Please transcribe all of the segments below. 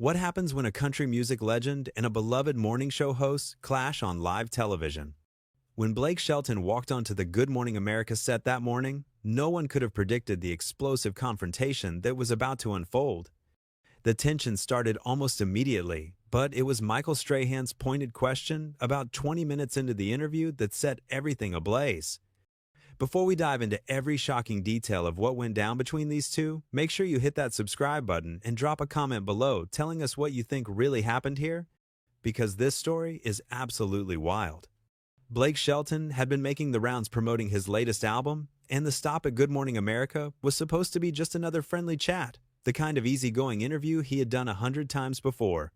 What happens when a country music legend and a beloved morning show host clash on live television? When Blake Shelton walked onto the Good Morning America set that morning, no one could have predicted the explosive confrontation that was about to unfold. The tension started almost immediately, but it was Michael Strahan's pointed question about 20 minutes into the interview that set everything ablaze. Before we dive into every shocking detail of what went down between these two, make sure you hit that subscribe button and drop a comment below telling us what you think really happened here, because this story is absolutely wild. Blake Shelton had been making the rounds promoting his latest album, and the stop at Good Morning America was supposed to be just another friendly chat, the kind of easygoing interview he had done 100 times before.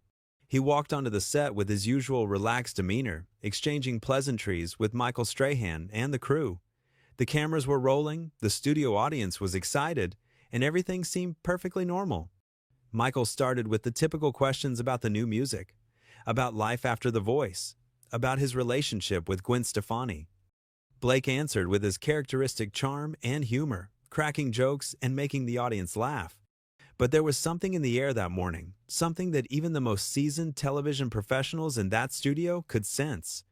He walked onto the set with his usual relaxed demeanor, exchanging pleasantries with Michael Strahan and the crew. The cameras were rolling, the studio audience was excited, and everything seemed perfectly normal. Michael started with the typical questions about the new music, about life after The Voice, about his relationship with Gwen Stefani. Blake answered with his characteristic charm and humor, cracking jokes and making the audience laugh. But there was something in the air that morning, something that even the most seasoned television professionals in that studio could sense.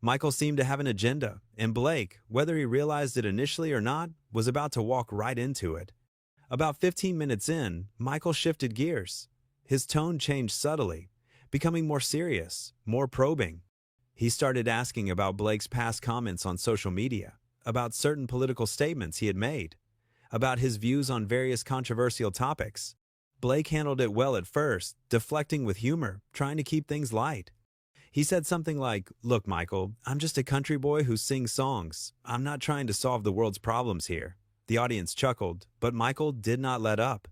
Michael seemed to have an agenda, and Blake, whether he realized it initially or not, was about to walk right into it. About 15 minutes in, Michael shifted gears. His tone changed subtly, becoming more serious, more probing. He started asking about Blake's past comments on social media, about certain political statements he had made, about his views on various controversial topics. Blake handled it well at first, deflecting with humor, trying to keep things light. He said something like, "Look, Michael, I'm just a country boy who sings songs. I'm not trying to solve the world's problems here." The audience chuckled, but Michael did not let up.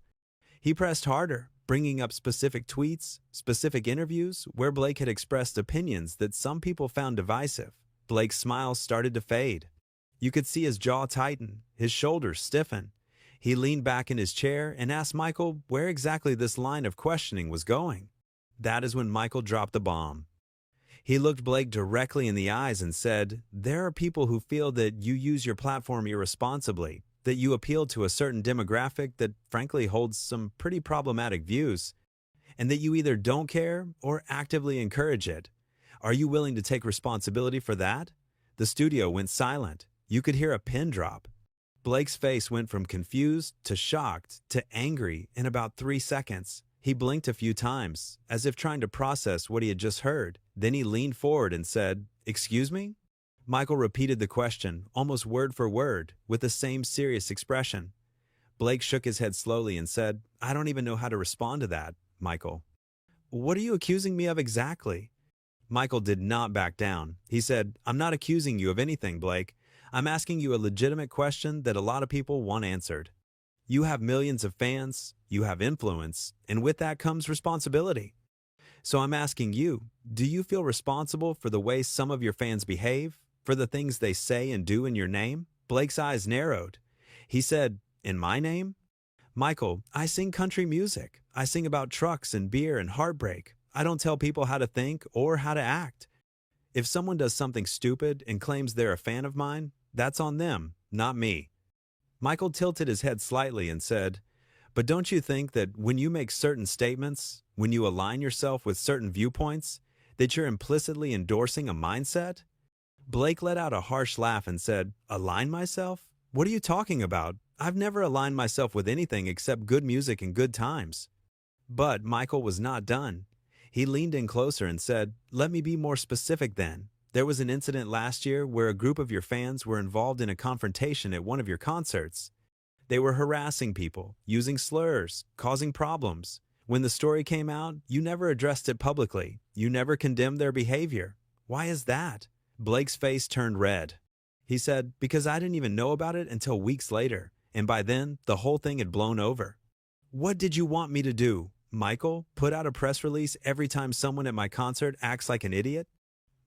He pressed harder, bringing up specific tweets, specific interviews where Blake had expressed opinions that some people found divisive. Blake's smile started to fade. You could see his jaw tighten, his shoulders stiffen. He leaned back in his chair and asked Michael where exactly this line of questioning was going. That is when Michael dropped the bomb. He looked Blake directly in the eyes and said, "There are people who feel that you use your platform irresponsibly, that you appeal to a certain demographic that frankly holds some pretty problematic views, and that you either don't care or actively encourage it. Are you willing to take responsibility for that?" The studio went silent. You could hear a pin drop. Blake's face went from confused to shocked to angry in about 3 seconds. He blinked a few times, as if trying to process what he had just heard. Then he leaned forward and said, "Excuse me?" Michael repeated the question, almost word for word, with the same serious expression. Blake shook his head slowly and said, "I don't even know how to respond to that, Michael." "What are you accusing me of exactly?" Michael did not back down. He said, "I'm not accusing you of anything, Blake. I'm asking you a legitimate question that a lot of people want answered. You have millions of fans, you have influence, and with that comes responsibility. So I'm asking you, do you feel responsible for the way some of your fans behave, for the things they say and do in your name?" Blake's eyes narrowed. He said, "In my name?" "Michael, I sing country music. I sing about trucks and beer and heartbreak. I don't tell people how to think or how to act. If someone does something stupid and claims they're a fan of mine, that's on them, not me." Michael tilted his head slightly and said, "But don't you think that when you make certain statements, when you align yourself with certain viewpoints, that you're implicitly endorsing a mindset?" Blake let out a harsh laugh and said, "Align myself? What are you talking about? I've never aligned myself with anything except good music and good times." But Michael was not done. He leaned in closer and said, "Let me be more specific then. There was an incident last year where a group of your fans were involved in a confrontation at one of your concerts. They were harassing people, using slurs, causing problems. When the story came out, you never addressed it publicly. You never condemned their behavior. Why is that?" Blake's face turned red. He said, "Because I didn't even know about it until weeks later, and by then, the whole thing had blown over." "What did you want me to do, Michael? Put out a press release every time someone at my concert acts like an idiot?"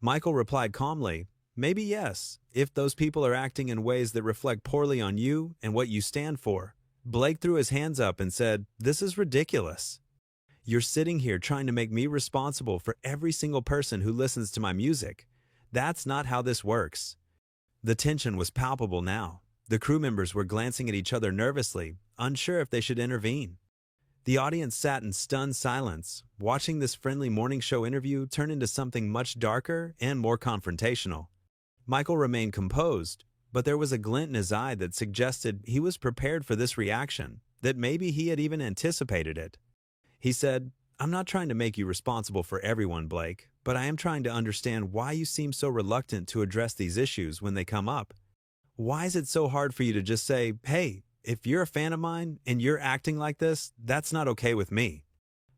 Michael replied calmly, "Maybe yes, if those people are acting in ways that reflect poorly on you and what you stand for." Blake threw his hands up and said, "This is ridiculous. You're sitting here trying to make me responsible for every single person who listens to my music. That's not how this works." The tension was palpable now. The crew members were glancing at each other nervously, unsure if they should intervene. The audience sat in stunned silence, watching this friendly morning show interview turn into something much darker and more confrontational. Michael remained composed, but there was a glint in his eye that suggested he was prepared for this reaction, that maybe he had even anticipated it. He said, "I'm not trying to make you responsible for everyone, Blake, but I am trying to understand why you seem so reluctant to address these issues when they come up. Why is it so hard for you to just say, hey, if you're a fan of mine and you're acting like this, that's not okay with me?"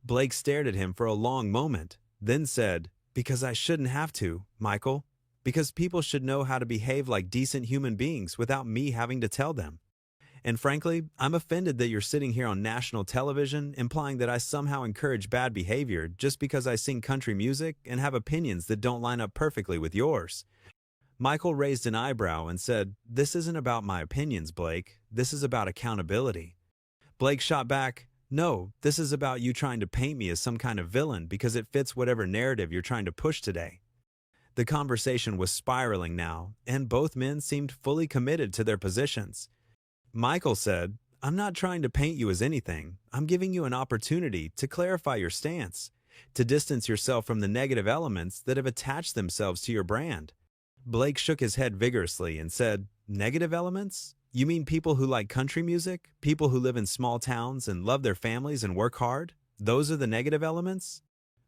Blake stared at him for a long moment, then said, "Because I shouldn't have to, Michael. Because people should know how to behave like decent human beings without me having to tell them. And frankly, I'm offended that you're sitting here on national television implying that I somehow encourage bad behavior just because I sing country music and have opinions that don't line up perfectly with yours." Michael raised an eyebrow and said, "This isn't about my opinions, Blake. This is about accountability." Blake shot back, "No, this is about you trying to paint me as some kind of villain because it fits whatever narrative you're trying to push today." The conversation was spiraling now, and both men seemed fully committed to their positions. Michael said, "I'm not trying to paint you as anything. I'm giving you an opportunity to clarify your stance, to distance yourself from the negative elements that have attached themselves to your brand." Blake shook his head vigorously and said, "Negative elements? You mean people who like country music? People who live in small towns and love their families and work hard? Those are the negative elements?"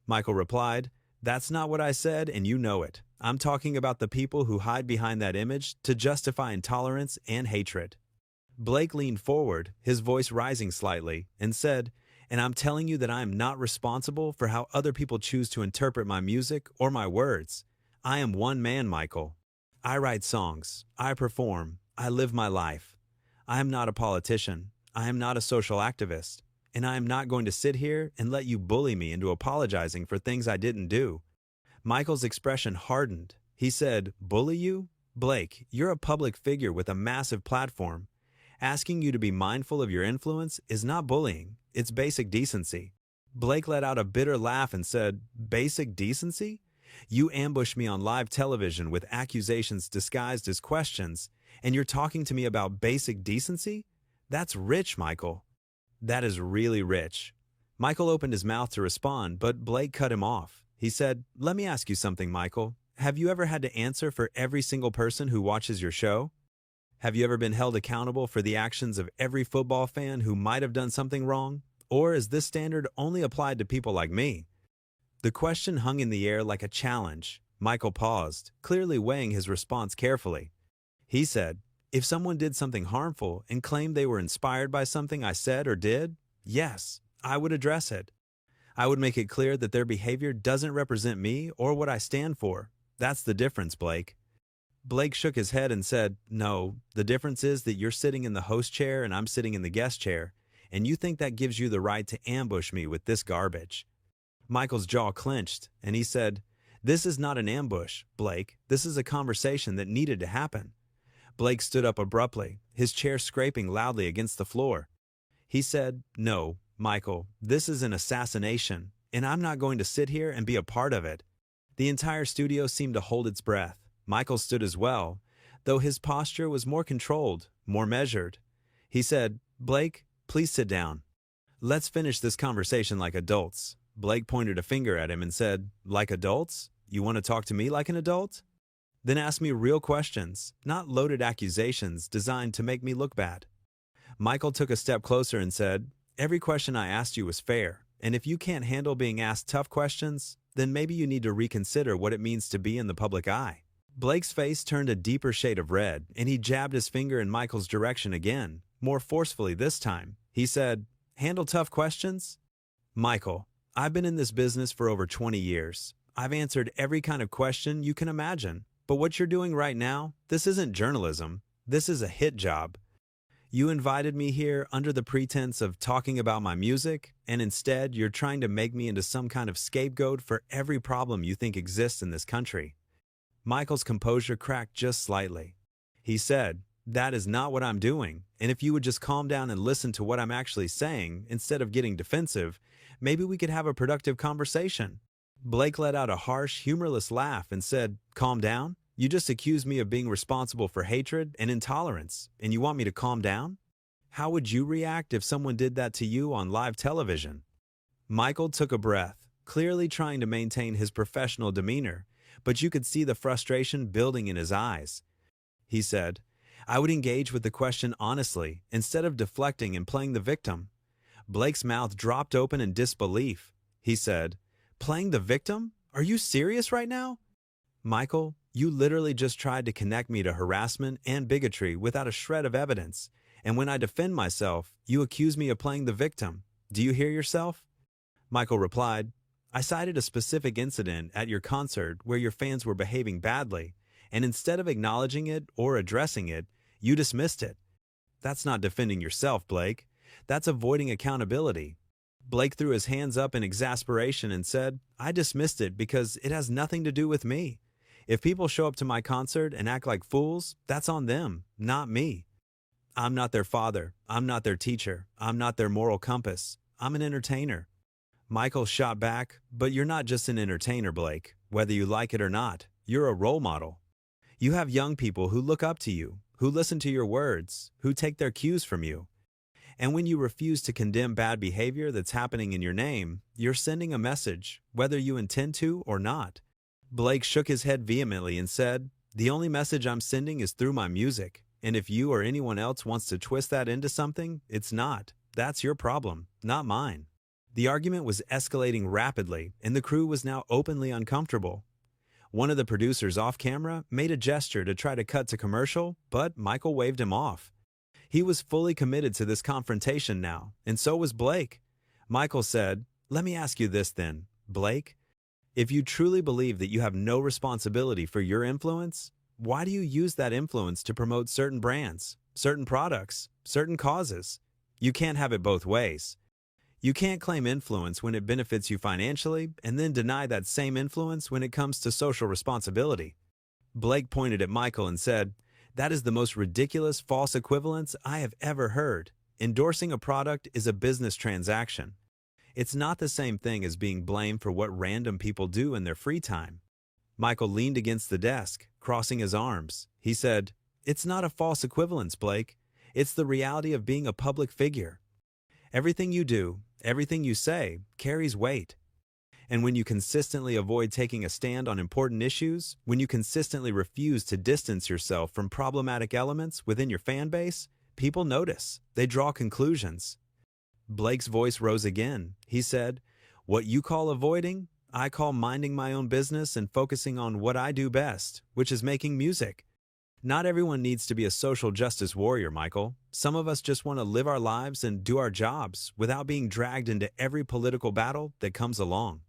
Michael replied, "That's not what I said, and you know it. I'm talking about the people who hide behind that image to justify intolerance and hatred." Blake leaned forward, his voice rising slightly, and said, "And I'm telling you that I am not responsible for how other people choose to interpret my music or my words. I am one man, Michael. I write songs, I perform, I live my life. I am not a politician, I am not a social activist, and I am not going to sit here and let you bully me into apologizing for things I didn't do." Michael's expression hardened. He said, "Bully you? Blake, you're a public figure with a massive platform. Asking you to be mindful of your influence is not bullying, it's basic decency." Blake let out a bitter laugh and said, "Basic decency? You ambushed me on live television with accusations disguised as questions, and you're talking to me about basic decency? That's rich, Michael. That is really rich." Michael opened his mouth to respond, but Blake cut him off. He said, "Let me ask you something, Michael. Have you ever had to answer for every single person who watches your show? Have you ever been held accountable for the actions of every football fan who might have done something wrong? Or is this standard only applied to people like me?" The question hung in the air like a challenge. Michael paused, clearly weighing his response carefully. He said, "If someone did something harmful and claimed they were inspired by something I said or did, yes, I would address it. I would make it clear that their behavior doesn't represent me or what I stand for. That's the difference, Blake." Blake shook his head and said, "No, the difference is that you're sitting in the host chair and I'm sitting in the guest chair, and you think that gives you the right to ambush me with this garbage." Michael's jaw clenched, and he said, "This is not an ambush, Blake. This is a conversation that needed to happen." Blake stood up abruptly, his chair scraping loudly against the floor. He said, "No, Michael, this is an assassination, and I'm not going to sit here and be a part of it." The entire studio seemed to hold its breath. Michael stood as well, though his posture was more controlled, more measured. He said, "Blake, please sit down. Let's finish this conversation like adults." Blake pointed a finger at him and said, "Like adults? You want to talk to me like an adult? Then ask me real questions, not loaded accusations designed to make me look bad." Michael took a step closer and said, "Every question I asked you was fair, and if you can't handle being asked tough questions, then maybe you need to reconsider what it means to be in the public eye." Blake's face turned a deeper shade of red, and he jabbed his finger in Michael's direction again, more forcefully this time. He said, "Handle tough questions? Michael, I've been in this business for over 20 years. I've answered every kind of question you can imagine. But what you're doing right now, this isn't journalism. This is a hit job. You invited me here under the pretense of talking about my music, and instead you're trying to make me into some kind of scapegoat for every problem you think exists in this country." Michael's composure cracked just slightly. He said, "That is not what I'm doing, and if you would just calm down and listen to what I'm actually saying, instead of getting defensive, maybe we could have a productive conversation." Blake let out a harsh, humorless laugh and said, "Calm down? You just accused me of being responsible for hatred and intolerance, and you want me to calm down?" How would you react if someone did that to you on live television? Michael took a breath, clearly trying to maintain his professional demeanor, but you could see the frustration building in his eyes. He said, I would engage with the question honestly, instead of deflecting and playing the victim. Blake's mouth dropped open in disbelief. He said, Playing the victim? Are you serious right now? Michael, you literally just tried to connect me to harassment and bigotry without a shred of evidence, and when I defend myself, you accuse me of playing the victim. Do you hear yourself? Michael replied, I cited a specific incident at your concert where your fans were behaving badly, and instead of acknowledging it or addressing it, you dismissed it. That's not defending yourself, Blake. That's avoiding accountability. Blake threw his hands up in exasperation and said, I dismissed it because it has nothing to do with me. If people show up to my concert and act like fools, that's on them, not me. I'm not their father. I'm not their teacher. I'm not their moral compass. I'm an entertainer. Michael shot back, but you're not just an entertainer, Blake. Whether you like it or not, you're a role model. You have young people who look up to you, who listen to your words, who take their cues from you. And when you refuse to condemn bad behavior that's happening in your name, you're sending a message, whether you intend to or not. Blake shook his head vehemently and said, The only message I'm sending is through my music, and if you or anyone else wants to twist that into something, it's not. That's your problem, not mine. The argument was escalating rapidly, and the crew was now openly uncomfortable. One of the producers off camera made a gesture to try to cut to commercial, but Michael waved him off. He was fully committed to this confrontation now, and so was Blake. Michael said, Let me ask you this then, Blake. If you truly believe that you have no responsibility for your influence, why do you use that influence to promote certain brands, certain products, certain causes? You can't have it both ways. You can't claim influence when it benefits you financially and then deny that same influence when it comes to social responsibility. Blake pointed at Michael and said, That is the most ridiculous false equivalence I have ever heard. Endorsing a product is a business transaction. It's not the same thing as being blamed for what random people do in their free time. Michael leaned against the desk, crossing his arms. He said, It's not a false equivalence, Blake. It's the reality of being a public figure. Everything you do, everything you say, carries weight. And when you consistently avoid taking a stand on important issues, when you consistently refuse to distance yourself from problematic elements within your fan base, people notice. They draw conclusions. Blake's voice rose again. He said, What you call avoiding, I call minding my own business and focusing on what I do best, which is making music. Not everyone needs to be a social justice warrior, Michael. Some of us just want to live our lives and do our jobs without being dragged into every political battle that comes along.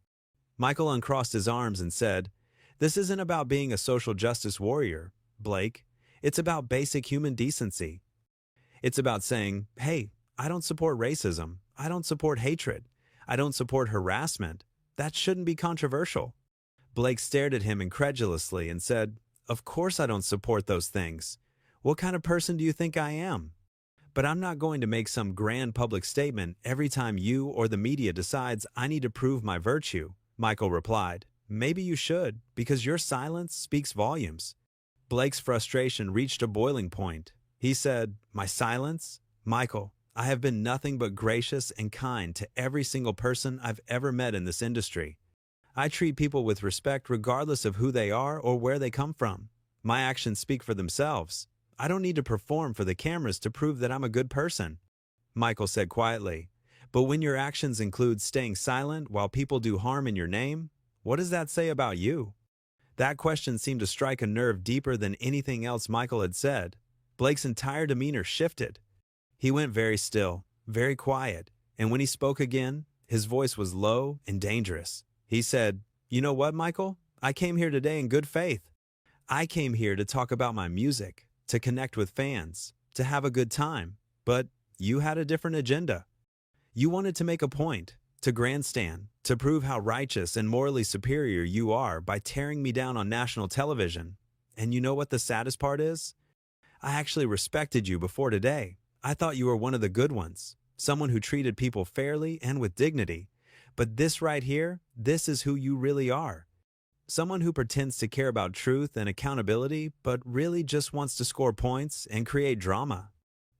Michael uncrossed his arms and said, This isn't about being a social justice warrior, Blake. It's about basic human decency. It's about saying, Hey, I don't support racism. I don't support hatred. I don't support harassment. That shouldn't be controversial. Blake stared at him incredulously and said, Of course I don't support those things. What kind of person do you think I am? But I'm not going to make some grand public statement every time you or the media decides I need to prove my virtue, Michael replied. Maybe you should, because your silence speaks volumes. Blake's frustration reached a boiling point. He said, My silence? Michael, I have been nothing but gracious and kind to every single person I've ever met in this industry. I treat people with respect regardless of who they are or where they come from. My actions speak for themselves. I don't need to perform for the cameras to prove that I'm a good person. Michael said quietly, But when your actions include staying silent while people do harm in your name, what does that say about you? That question seemed to strike a nerve deeper than anything else Michael had said. Blake's entire demeanor shifted. He went very still, very quiet, and when he spoke again, his voice was low and dangerous. He said, You know what, Michael? I came here today in good faith. I came here to talk about my music, to connect with fans, to have a good time. But you had a different agenda. You wanted to make a point, to grandstand, to prove how righteous and morally superior you are by tearing me down on national television. And you know what the saddest part is? I actually respected you before today. I thought you were one of the good ones, someone who treated people fairly and with dignity. But this right here, this is who you really are. Someone who pretends to care about truth and accountability, but really just wants to score points and create drama.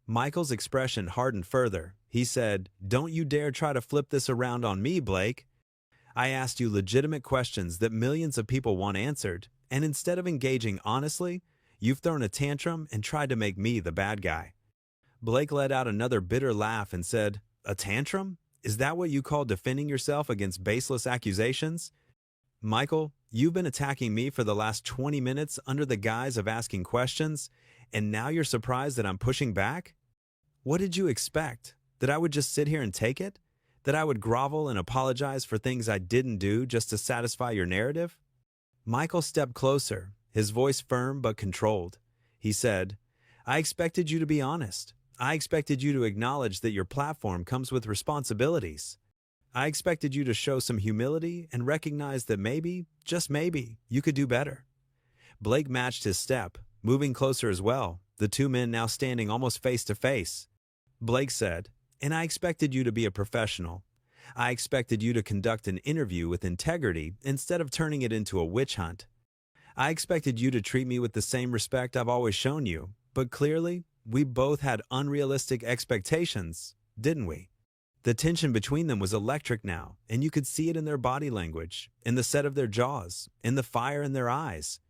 Michael's expression hardened further. He said, "Don't you dare try to flip this around on me, Blake. I asked you legitimate questions that millions of people want answered, and instead of engaging honestly, you've thrown a tantrum and tried to make me the bad guy." Blake let out another bitter laugh and said, "A tantrum? Is that what you call defending yourself against baseless accusations? Michael, you've been attacking me for the last 20 minutes under the guise of asking questions, and now you're surprised that I'm pushing back? What did you expect? That I would just sit here and take it? That I would grovel and apologize for things I didn't do just to satisfy your narrative?" Michael stepped closer, his voice firm but controlled. He said, "I expected you to be honest. I expected you to acknowledge that your platform comes with responsibilities. I expected you to show some humility and recognize that maybe, just maybe, you could do better." Blake matched his step, moving closer as well, the two men now standing almost face to face. Blake said, "And I expected you to be a professional. I expected you to conduct an interview with integrity instead of turning it into a witch hunt. I expected you to treat me with the same respect I've always shown you, but clearly, we both had unrealistic expectations, didn't we?" The tension between them was electric now, and you could see it in their body language, in the set of their jaws, in the fire in their eyes.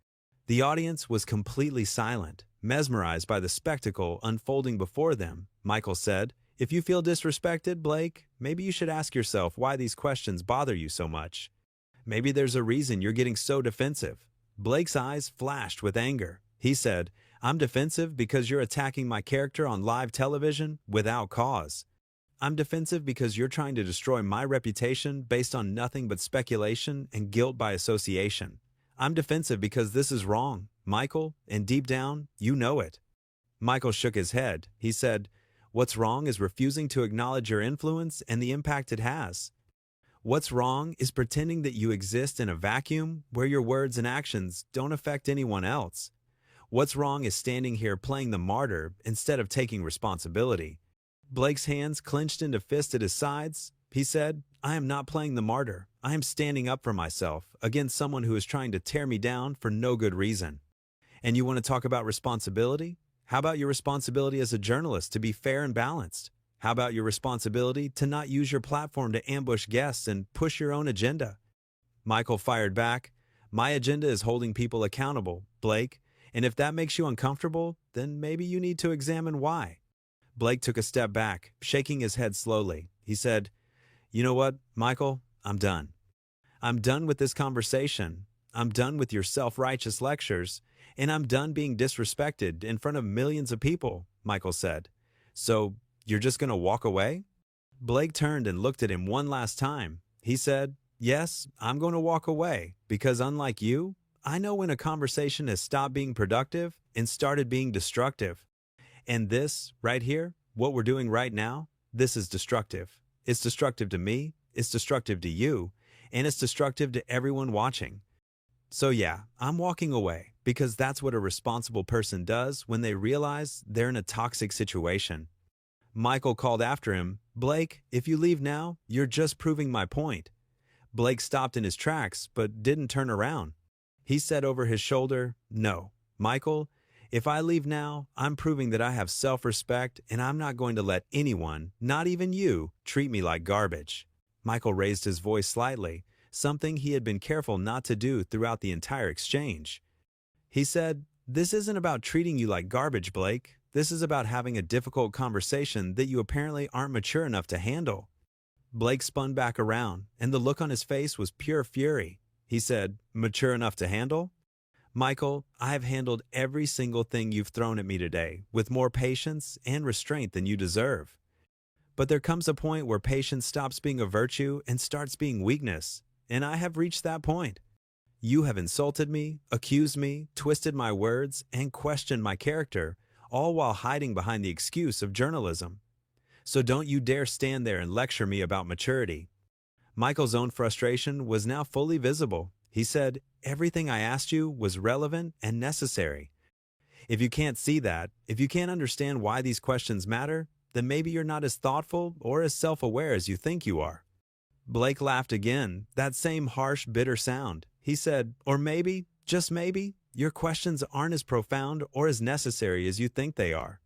The audience was completely silent, mesmerized by the spectacle unfolding before them. Michael said, "If you feel disrespected, Blake, maybe you should ask yourself why these questions bother you so much. Maybe there's a reason you're getting so defensive." Blake's eyes flashed with anger. He said, "I'm defensive because you're attacking my character on live television without cause. I'm defensive because you're trying to destroy my reputation based on nothing but speculation and guilt by association. I'm defensive because this is wrong, Michael, and deep down, you know it." Michael shook his head. He said, "What's wrong is refusing to acknowledge your influence and the impact it has. What's wrong is pretending that you exist in a vacuum where your words and actions don't affect anyone else. What's wrong is standing here playing the martyr instead of taking responsibility." Blake's hands clenched into fists at his sides. He said, "I am not playing the martyr. I am standing up for myself against someone who is trying to tear me down for no good reason. And you want to talk about responsibility? How about your responsibility as a journalist to be fair and balanced? How about your responsibility to not use your platform to ambush guests and push your own agenda?" Michael fired back, "My agenda is holding people accountable, Blake, and if that makes you uncomfortable, then maybe you need to examine why." Blake took a step back, shaking his head slowly. He said, "You know what, Michael? I'm done. I'm done with this conversation. I'm done with your self-righteous lectures, and I'm done being disrespected in front of millions of people," Michael said. "So, you're just going to walk away?" Blake turned and looked at him one last time. He said, "Yes, I'm going to walk away, because unlike you, I know when a conversation has stopped being productive and started being destructive. And this, right here, what we're doing right now, this is destructive. It's destructive to me, it's destructive to you, and it's destructive to everyone watching. So yeah, I'm walking away, because that's what a responsible person does when they realize they're in a toxic situation." Michael called after him, "Blake, if you leave now, you're just proving my point." Blake stopped in his tracks, but didn't turn around. He said over his shoulder, "No, Michael, if I leave now, I'm proving that I have self-respect, and I'm not going to let anyone, not even you, treat me like garbage." Michael raised his voice slightly, something he had been careful not to do throughout the entire exchange. He said, "This isn't about treating you like garbage, Blake. This is about having a difficult conversation that you apparently aren't mature enough to handle." Blake spun back around, and the look on his face was pure fury. He said, "Mature enough to handle? Michael, I have handled every single thing you've thrown at me today with more patience and restraint than you deserve. But there comes a point where patience stops being a virtue and starts being weakness, and I have reached that point. You have insulted me, accused me, twisted my words, and questioned my character, all while hiding behind the excuse of journalism. So don't you dare stand there and lecture me about maturity." Michael's own frustration was now fully visible. He said, "Everything I asked you was relevant and necessary. If you can't see that, if you can't understand why these questions matter, then maybe you're not as thoughtful or as self-aware as you think you are." Blake laughed again, that same harsh, bitter sound. He said, "Or maybe, just maybe, your questions aren't as profound or as necessary as you think they are.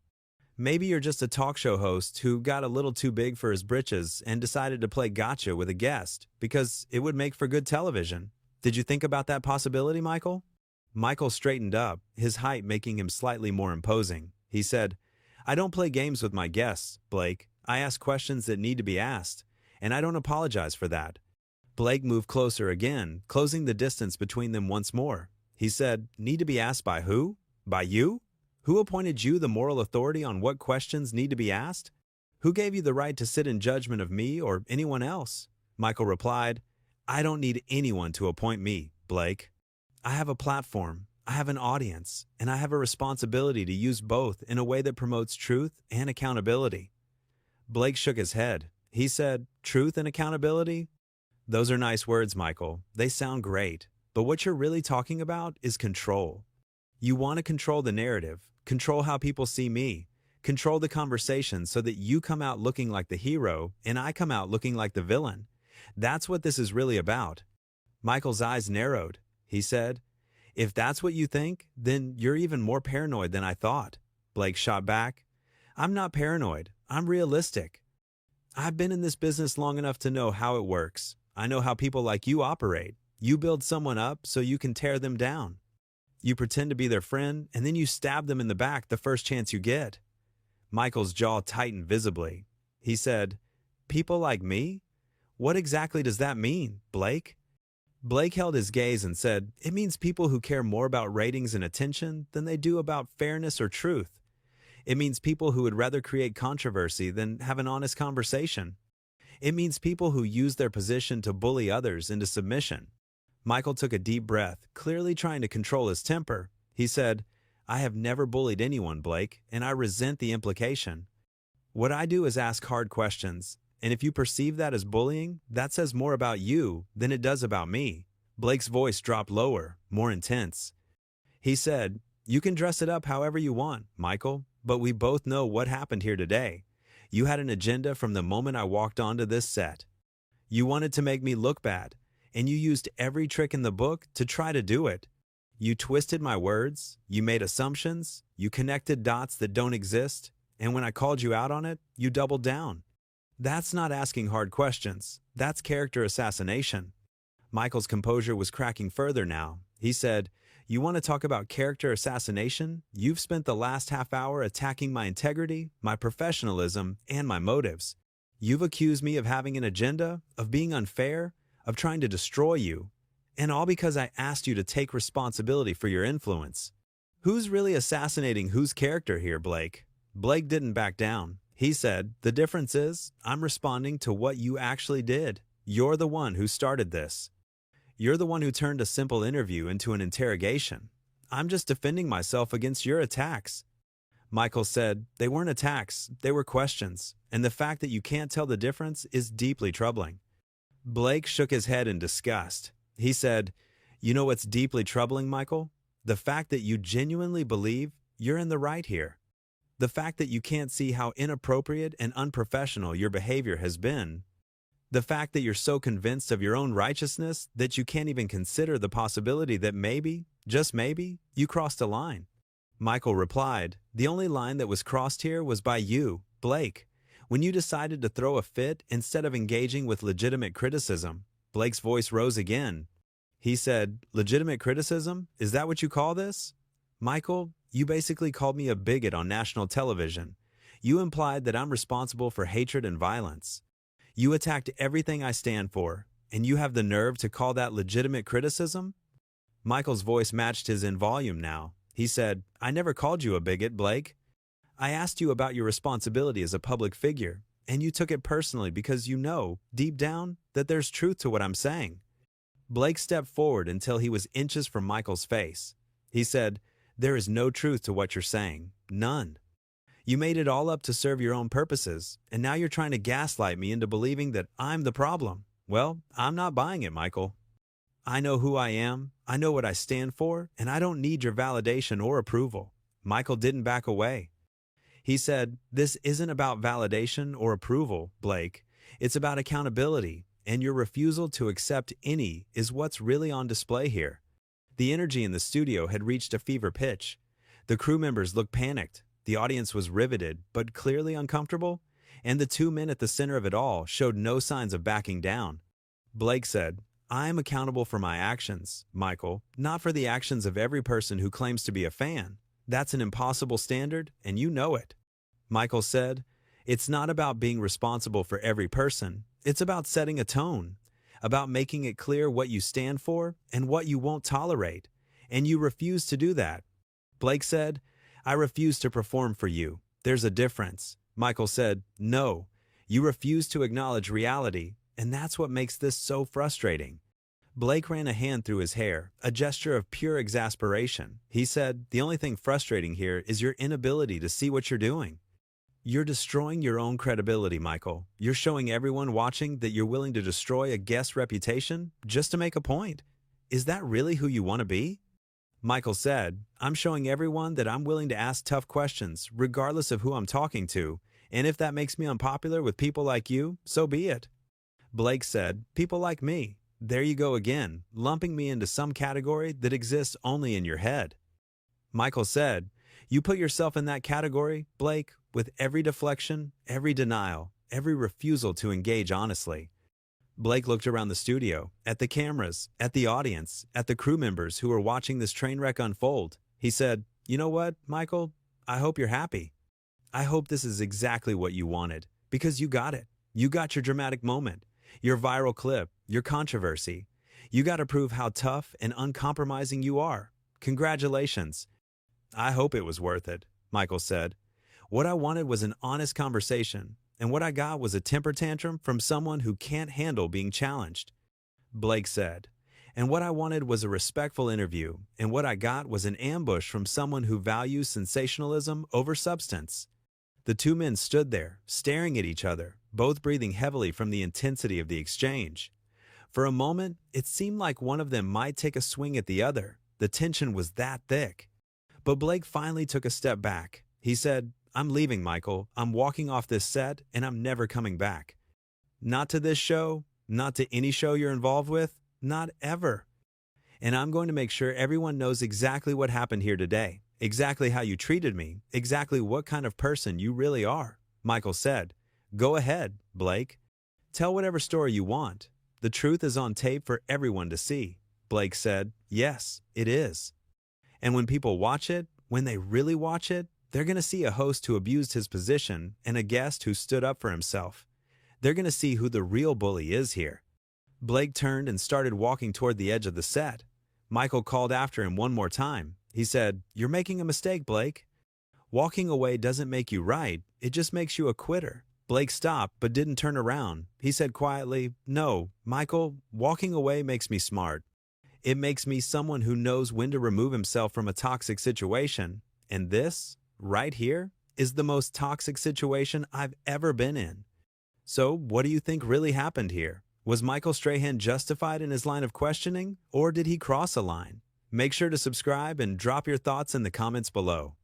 Maybe you're just a talk show host who got a little too big for his britches and decided to play gotcha with a guest because it would make for good television. Did you think about that possibility, Michael? Michael straightened up, his height making him slightly more imposing. He said, I don't play games with my guests, Blake. I ask questions that need to be asked, and I don't apologize for that. Blake moved closer again, closing the distance between them once more. He said, Need to be asked by who? By you? Who appointed you the moral authority on what questions need to be asked? Who gave you the right to sit in judgment of me or anyone else? Michael replied, I don't need anyone to appoint me, Blake. I have a platform, I have an audience, and I have a responsibility to use both in a way that promotes truth and accountability. Blake shook his head. He said, Truth and accountability? Those are nice words, Michael. They sound great. But what you're really talking about is control. You want to control the narrative, control how people see me, control the conversation so that you come out looking like the hero and I come out looking like the villain. That's what this is really about. Michael's eyes narrowed. He said, If that's what you think, then you're even more paranoid than I thought. Blake shot back. I'm not paranoid. I'm realistic. I've been in this business long enough to know how it works. I know how people like you operate. You build someone up so you can tear them down. You pretend to be their friend, and then you stab them in the back the first chance you get. Michael's jaw tightened visibly. He said, People like me? What exactly does that mean, Blake? Blake held his gaze and said, It means people who care more about ratings and attention than they do about fairness or truth. It means people who would rather create controversy than have an honest conversation. It means people who use their position to bully others into submission. Michael took a deep breath, clearly trying to control his temper. He said, I have never bullied anyone, Blake, and I resent the implication. What I do is ask hard questions, and if you perceive that as bullying, that says more about you than it does about me. Blake's voice dropped lower, more intense. He said, You can dress it up however you want, Michael, but we both know what happened here today. You had an agenda from the moment I walked onto this set. You wanted to make me look bad, and you used every trick in the book to try to do it. You twisted my words, you made assumptions, you connected dots that don't exist, and when I called you out on it, you doubled down. That's not asking hard questions. That's character assassination. Michael's composure was cracking further now. He said, You want to talk about character assassination? You've spent the last half hour attacking my integrity, my professionalism, and my motives. You've accused me of having an agenda, of being unfair, of trying to destroy you, and all because I asked you to take responsibility for your influence. Who's really assassinating whose character here, Blake? Blake didn't back down. He said, The difference is, I'm responding to what you actually did. You're the one who started this. You're the one who turned a simple interview into an interrogation. I'm just defending myself against your attacks. Michael said, They weren't attacks, they were questions, and the fact that you can't tell the difference is deeply troubling. Blake shook his head in disgust. He said, You know what's deeply troubling, Michael? The fact that you genuinely believe you're in the right here. The fact that you can't see how inappropriate and unprofessional your behavior has been. The fact that you're so convinced of your own righteousness that you can't even consider the possibility that maybe, just maybe, you crossed a line. Michael replied, The only line that was crossed here was by you, Blake. When you decided to throw a fit instead of engaging with legitimate criticism. Blake's voice rose again. He said, Legitimate criticism? Is that what you call this? Michael, you basically called me a bigot on national television. You implied that I'm responsible for hatred and violence. You attacked everything I stand for, and you have the nerve to call that legitimate criticism? Michael's voice matched his in volume now. He said, I never called you a bigot, Blake. I asked you about your responsibility as a public figure, and you took it personally because you know, deep down, that there's truth to what I'm saying. Blake stepped forward until he was inches from Michael's face. He said, There is no truth to what you're saying. None. You made it all up to serve your own purposes, and now you're trying to gaslight me into believing that I'm the problem. Well, I'm not buying it, Michael. I know who I am, I know what I stand for, and I don't need your validation or approval. Michael didn't back away. He said, This isn't about validation or approval, Blake. It's about accountability, and your refusal to accept any is what's really on display here. The energy in the studio had reached a fever pitch. The crew members looked panicked. The audience was riveted, but clearly uncomfortable, and the two men at the center of it all showed no signs of backing down. Blake said, "I am accountable for my actions, Michael, not for the actions of every person who claims to be a fan. That's an impossible standard, and you know it." Michael said, "It's not about being responsible for every person. It's about setting a tone, about making it clear what you stand for and what you won't tolerate. And you refuse to do that." Blake said, "I refuse to perform for you. There's a difference." Michael said, "No, you refuse to acknowledge reality, and that's what makes this so frustrating." Blake ran a hand through his hair, a gesture of pure exasperation. He said, "The only thing frustrating here is your inability to see what you're doing. You're destroying your own credibility, Michael. You're showing everyone watching that you're willing to destroy a guest's reputation just to make a point. Is that really who you want to be?" Michael said, "I'm showing everyone that I'm willing to ask tough questions, regardless of who I'm talking to, and if that makes me unpopular with people like you, so be it." Blake said, "People like me. There you go again, lumping me into some category that exists only in your head." Michael said, "You put yourself in that category, Blake, with every deflection, every denial, every refusal to engage honestly." Blake looked around the studio, at the cameras, at the audience, at the crew members who were watching this train wreck unfold. He said, "You know what, Michael? I hope you're happy. I hope this is exactly what you wanted, because you got it. You got your dramatic moment, your viral clip, your controversy. You got to prove how tough and uncompromising you are. Congratulations." "I hope it was worth it," Michael said. "What I wanted was an honest conversation, and what I got was a temper tantrum from someone who can't handle being challenged." Blake said, "And what I wanted was a respectful interview, and what I got was an ambush from someone who values sensationalism over substance." The two men stood there, staring at each other, both breathing heavily from the intensity of the exchange. For a moment, it seemed like one of them might take a swing at the other. The tension was that thick. But Blake finally took a step back. He said, "I'm leaving, Michael. I'm walking off this set, and I'm never coming back. Not to this show, not to any show you're involved with, not ever. And I'm going to make sure everyone knows exactly what happened here today, exactly how you treated me, exactly what kind of person you really are." Michael said, "Go ahead, Blake. Tell whatever story you want. The truth is on tape for everyone to see." Blake said, "Yes, it is. And when people watch it, when they really watch it, they're going to see a host who abused his position and a guest who stood up for himself. They're going to see who the real bully is here." Blake turned and started walking toward the edge of the set. Michael called after him one more time. He said, "You're making a mistake, Blake. Walking away doesn't make you right, it just makes you a quitter." Blake stopped but didn't turn around. He said quietly, "No, Michael, walking away makes me smart. It makes me someone who knows when to remove himself from a toxic situation. And this, right here, is the most toxic situation I've ever been in." So, what do you think really happened here? Was Michael Strahan justified in his line of questioning, or did he cross a line? Make sure to subscribe and drop your thoughts in the comments below.